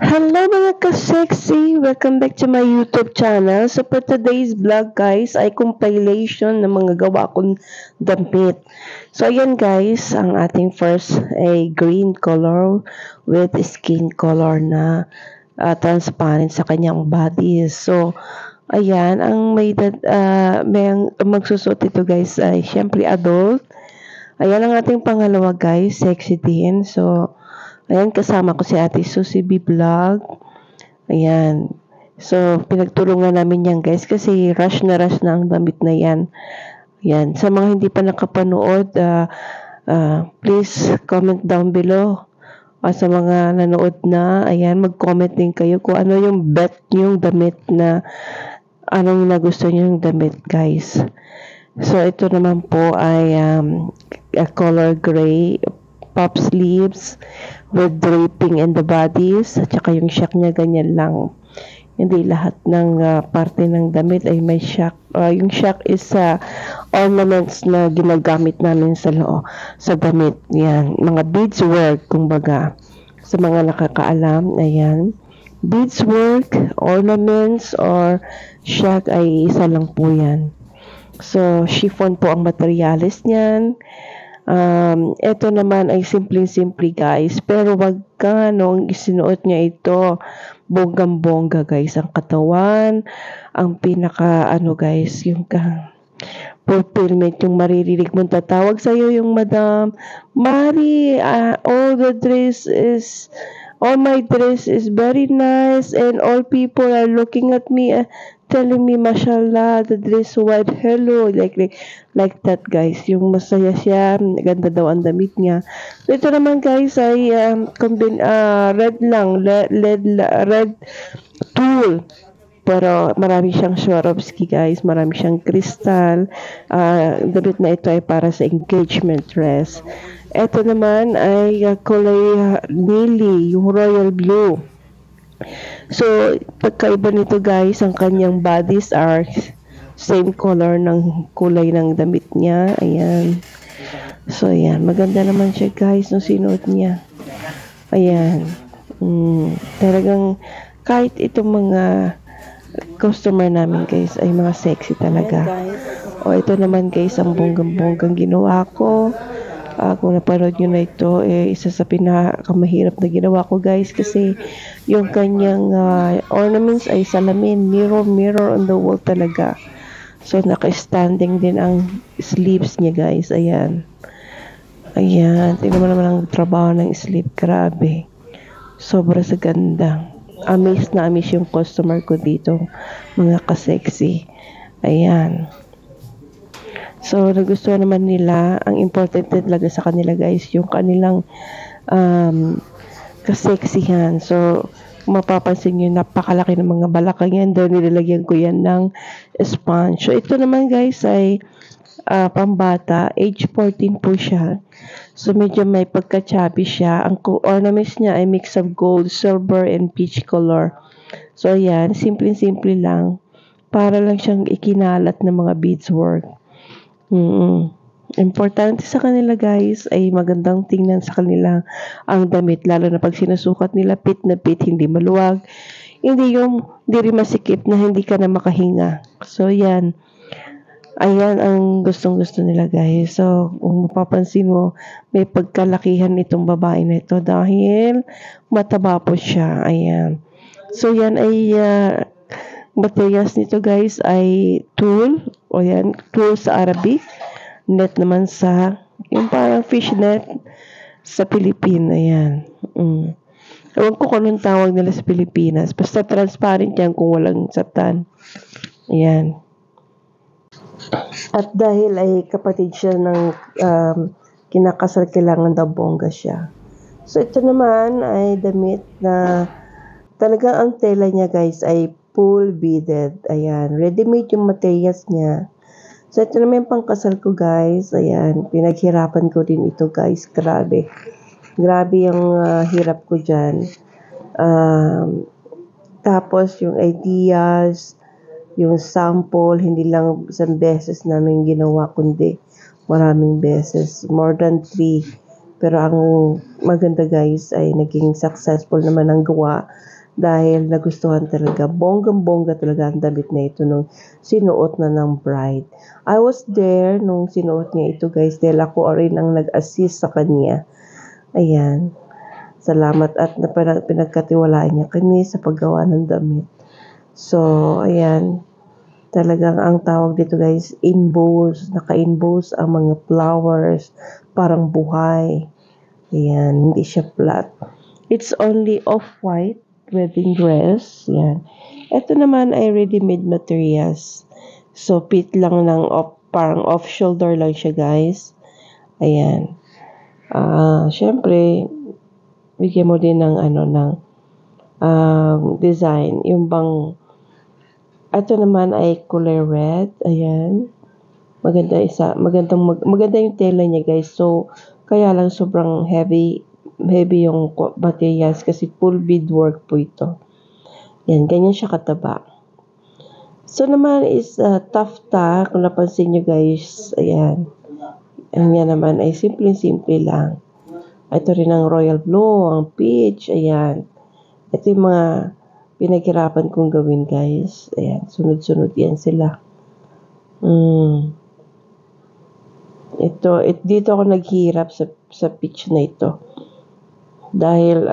Hello mga ka-sexy! Welcome back to my YouTube channel. So for today's vlog guys ay compilation ng mga gawa kong damit. So ayan guys, ang ating first ay green color with skin color na transparent sa kanyang body. So ayan, may magsusot ito guys ay syempre adult. Ayan ang ating pangalawa guys, sexy din. So ayan, kasama ko si Ate Susie B Vlog. Ayan. So, pinagtulungan namin yan guys kasi rush na ang damit na yan. Ayan. Sa mga hindi pa nakapanood, please comment down below. Sa mga nanood na, ayan, mag-comment din kayo kung ano yung bet yung damit na anong nagusto nyo yung damit guys. So, ito naman po ay a color gray puff sleeves with draping in the bodies at saka yung shock niya ganyan lang, hindi lahat ng parte ng damit ay may shock. Yung shock is ornaments na ginagamit namin sa damit, yan, mga beadswork kumbaga sa mga nakakaalam. Ayan, beadswork, ornaments or shock ay isa lang po yan. So chiffon po ang materialis niyan. Ito naman ay simpleng-simple guys, pero wag ka nung isinuot niya ito, bonggang-bongga guys, ang katawan, ang pinaka guys, yung fulfillment, yung maririnig mong tatawag sa'yo yung Madam Mari, all my dress is very nice and all people are looking at me, telling me mashallah the dress white, hello, like that guys, yung masaya siya, ganda daw ang damit niya. So ito naman guys ay red tool, pero marami siyang Swarovski guys, marami siyang crystal. Damit na ito ay para sa engagement dress. Ito naman ay kulay nili, yung royal blue. So, pagkaiba nito guys, ang kanyang bodies are same color ng kulay ng damit niya. Ayan. So, ayan. Maganda naman siya guys nung sinuot niya. Ayan. Talagang kahit itong mga customer namin guys ay mga sexy talaga. O ito naman guys, ang bonggang-bonggang ginawa ko. Kung napanood nyo na ito, isa sa pinakamahirap na ginawa ko guys kasi yung kanyang ornaments ay salamin, mirror on the wall talaga. So naka-standing din ang sleeves niya guys. Ayan. Ayan, tingnan mo naman ang trabaho ng sleeve, grabe. Sobra sa ganda. Amaze na amaze yung customer ko dito, mga ka-sexy. Ayan. So, nagustuhan naman nila. Ang important talaga sa kanila guys, yung kanilang kaseksihan. So, kung mapapansin nyo, napakalaki ng mga balakang yan. Doon nilalagyan ko yan ng sponge. So, ito naman guys ay pambata. Age 14 po siya. So, medyo may pagka-chubby siya. Ang ornaments niya ay mix of gold, silver, and peach color. So, yan. Simple-simple lang. Para lang siyang ikinalat ng mga beadswork. Importante sa kanila guys ay magandang tingnan sa kanila ang damit, lalo na pag sinusukat nila fit na fit, hindi maluwag, hindi rin masikip na hindi ka na makahinga. So yan, ayan ang gustong gusto nila guys. So kung mapapansin mo, may pagkalakihan itong babae na ito dahil mataba po siya. Ayan, so yan ay materials nito guys ay tool, o yan, tool sa Arabic, net naman sa, yung parang fish net sa Pilipinas. Ayan. Ewan ko kung anong tawag nila sa Pilipinas. Basta transparent yan kung walang satan. Ayan. At dahil ay kapatid siya ng kinakasal, kailangan daw bongga siya. So ito naman ay damit na talagang ang tela niya guys ay full beaded. Ayan, ready-made yung materials niya. So ito naman yung pangkasal ko guys. Ayan, pinaghirapan ko din ito guys. Grabe yung hirap ko dyan. Tapos yung ideas, yung sample, hindi lang isang beses namin ginawa, kundi maraming beses, more than 3. Pero ang maganda guys ay naging successful naman ang gawa dahil nagustuhan talaga, bonggang-bongga talaga ang damit na ito nung sinuot na ng bride. I was there nung sinuot niya ito guys dahil ako rin ang nag-assist sa kanya. Ayan. Salamat at pinagkatiwalaan niya kami sa paggawa ng damit. So, ayan. Talagang ang tawag dito guys, emboss. Naka-emboss ang mga flowers. Parang buhay. Ayan. Hindi siya flat. It's only off-white wedding dress. Ayan. Ito naman ay ready-made materials. So, fit lang ng parang off-shoulder lang siya guys. Ayan. Syempre, bigyan mo din ng design. Yung bang ito naman ay kulay red. Ayan. Maganda yung tela niya guys. So, kaya lang sobrang heavy yung materials kasi full bead work po ito. Yan, ganyan siya kataba. So naman is tafta. Kung napansin nyo guys, ayan. Ang yan naman ay simple-simple lang. Ito rin ang royal blue, ang peach, ayan. Ito yung mga pinaghirapan kong gawin guys. Ayan, sunod-sunod yan sila. Dito ako naghirap sa pitch na ito. Dahil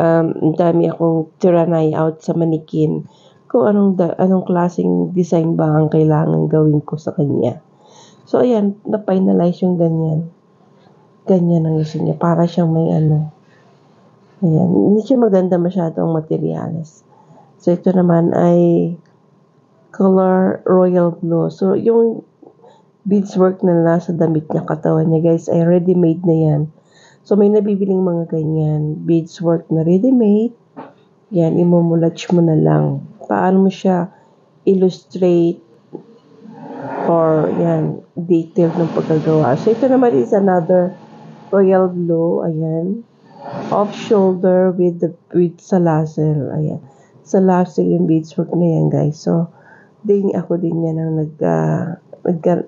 dami akong try out sa manikin kung anong klaseng design ba ang kailangan gawin ko sa kanya. So ayan, na-finalize yung ganyan. Ganyan ang gusto niya. Para siyang may Ayan, hindi siya maganda masyado ang materials. So, ito naman ay color royal blue. So, yung beads work na nasa damit niya, katawan niya, guys, ay ready-made na yan. So, may nabibiling mga ganyan. Beads work na ready-made. Yan, imumulach mo na lang. Paano mo siya illustrate or, yan, detail ng pagkagawa. So, ito naman is another royal blue. Ayan. Off-shoulder with salazel. Ayan. Salazel yung beads work na yan, guys. So, ako din yan ang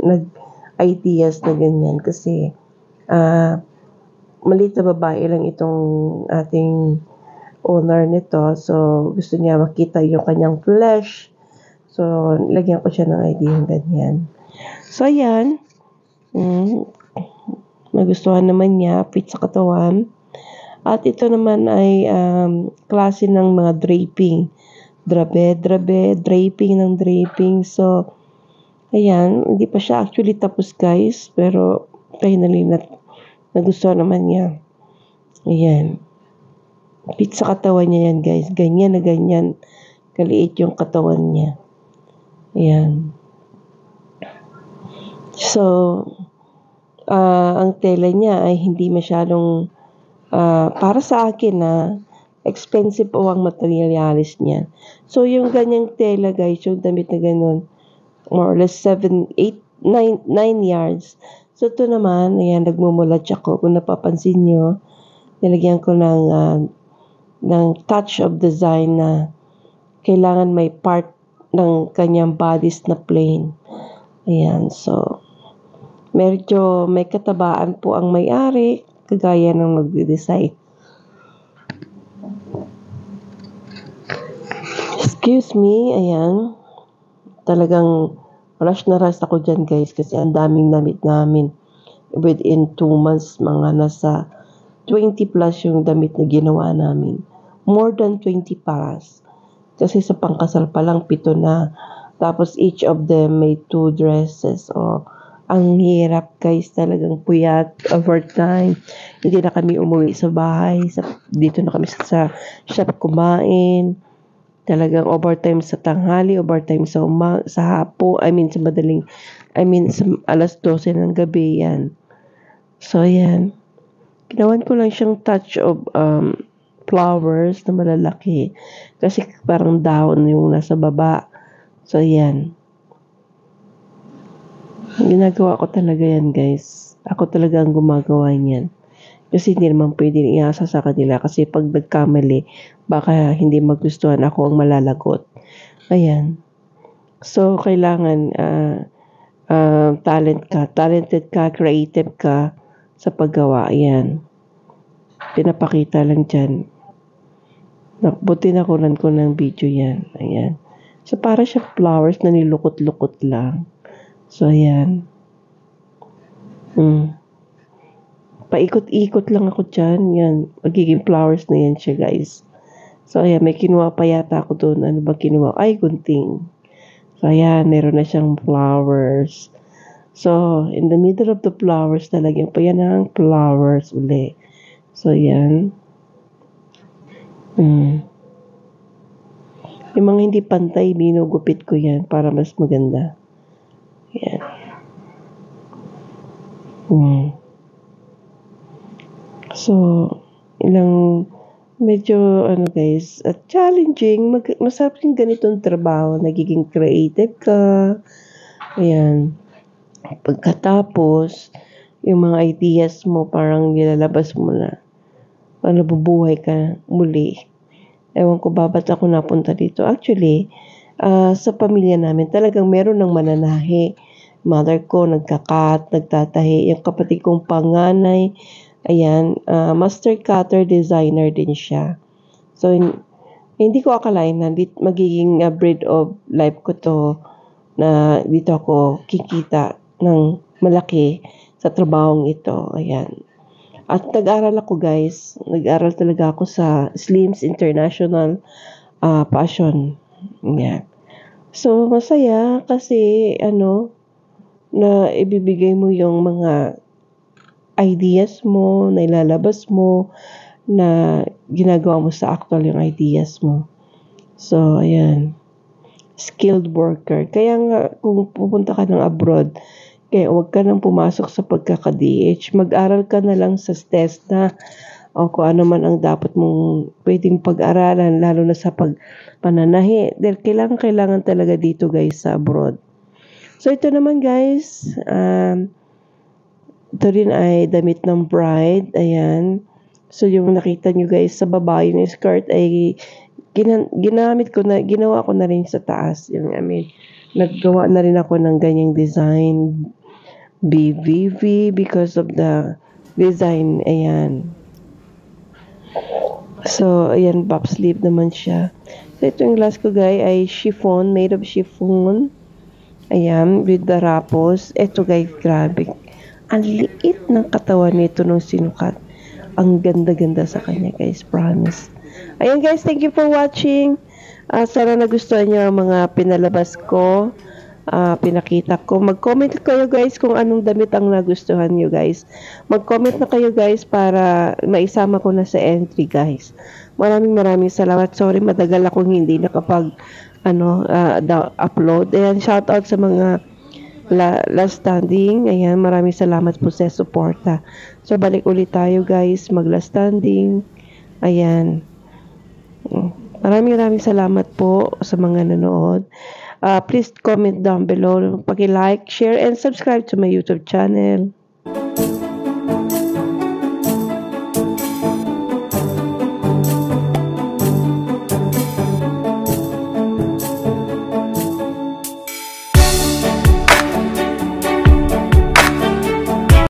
nag-ideas na ganyan. Kasi, maliit na babae lang itong ating owner nito. So, gusto niya makita yung kanyang flesh. So, lagyan ko siya ng idea ng ganyan. So, ayan. Nagustuhan naman niya. Fit sa katawan. At ito naman ay klase ng mga draping. Draping ng draping. So, ayan, hindi pa siya actually tapos guys. Pero, finally, nagustuhan naman niya. Ayan. Fit sa katawan niya yan guys. Ganyan na ganyan. Kaliit yung katawan niya. Ayan. So, ang tela niya ay hindi masyadong para sa akin expensive po ang materials niya. So, yung ganyang tela guys, yung damit na ganun, more or less 7, 8, 9 yards. So, ito naman, ayan, nagmumulat ako. Kung napapansin nyo, nilagyan ko ng touch of design na kailangan may part ng kanyang bodies na plain. Ayan, so, medyo may katabaan po ang may-ari, kagaya ng magde-design. Excuse me, ayan. Talagang rush na rush ako dyan guys kasi ang daming damit namin. Within 2 months, mga nasa 20 plus yung damit na ginawa namin. More than 20 paras. Kasi sa pangkasal pa lang, 7 na. Tapos each of them may 2 dresses. Ang hirap guys, talagang puyat, overtime. Hindi na kami umuwi sa bahay. Dito na kami sa shop kumain. Talagang overtime sa tanghali, overtime sa hapo, sa alas 12 ng gabi yan. So, yan. Ginawan ko lang siyang touch of flowers na malalaki. Kasi parang dahon yung nasa baba. So, yan. Ginagawa ko talaga yan, guys. Ako talaga ang gumagawa niyan. Kasi hindi naman pwedeng iasa sa kanila. Kasi pag nagkamali, baka hindi magustuhan, ako ang malalagot. Ayan. So, kailangan talented ka, creative ka sa paggawa. Ayan. Pinapakita lang dyan. Buti nakunan ko ng video yan. Ayan. So, para siya flowers na nilukot-lukot lang. So, ayan. Paikot-ikot lang ako dyan. Yan. Magiging flowers na yan siya, guys. So, ayan. May kinuha pa yata ako doon. Ano ba kinuha? Ay, gunting. So, ayan. Meron na siyang flowers. So, in the middle of the flowers, talagyan pa yan ng flowers uli. So, ayan. Yung mga hindi pantay, binugupit ko yan para mas maganda. Yan. So, medyo, guys, at challenging, masarap yung ganitong trabaho, nagiging creative ka. Ayan. Pagkatapos, yung mga ideas mo, parang nilalabas mo na. Parang nabubuhay ka muli. Ewan ko ba ba't ako napunta dito. Actually, sa pamilya namin, talagang meron ng mananahi. Mother ko, nagtatahi. Yung kapatid kong panganay, ayan, master cutter designer din siya. So, hindi ko akalain na magiging bread of life ko to na dito ako kikita ng malaki sa trabahong ito. Ayan. At nag-aral ako, guys. Nag-aral talaga ako sa Slims International Fashion. Yan. So, masaya kasi, na ibibigay mo yung mga ideas mo, na ilalabas mo, na ginagawa mo sa actual yung ideas mo. So, ayan. Skilled worker. Kaya nga, kung pupunta ka ng abroad, kaya huwag ka nang pumasok sa pagkaka-DH. Mag-aral ka na lang sa TESDA o kung ano man ang dapat mong pwedeng pag-aralan, lalo na sa pananahi. Dahil kailangan talaga dito, guys, sa abroad. So, ito naman, guys. Ito rin ay damit ng bride. Ayan. So, yung nakita nyo, guys, sa baba, yung skirt ay ginawa ko na rin sa taas. Naggawa na rin ako ng ganyang design. BVV because of the design. Ayan. So, ayan, puff sleeve naman siya. So, ito yung last ko, guys, ay chiffon, made of chiffon. Ayan, with the rapos. Ito, guys, grabe. Ang liit ng katawan nito nung sinukat. Ang ganda-ganda sa kanya, guys, promise. Ayan, guys, thank you for watching. Sana nagustuhan niyo ang mga pinalabas ko. Pinakita ko. Mag-comment kayo, guys, kung anong damit ang nagustuhan nyo, guys. Mag-comment na kayo, guys, para maisama ko na sa entry, guys. Maraming salamat. Sorry, matagal akong hindi nakapag upload. Ayan, shout out sa mga last standing. Ayan, maraming salamat po sa suporta. So, balik ulit tayo, guys. Mag-last standing. Ayan. Maraming salamat po sa mga nanood. Please comment down below. Paki-like, share, and subscribe to my YouTube channel.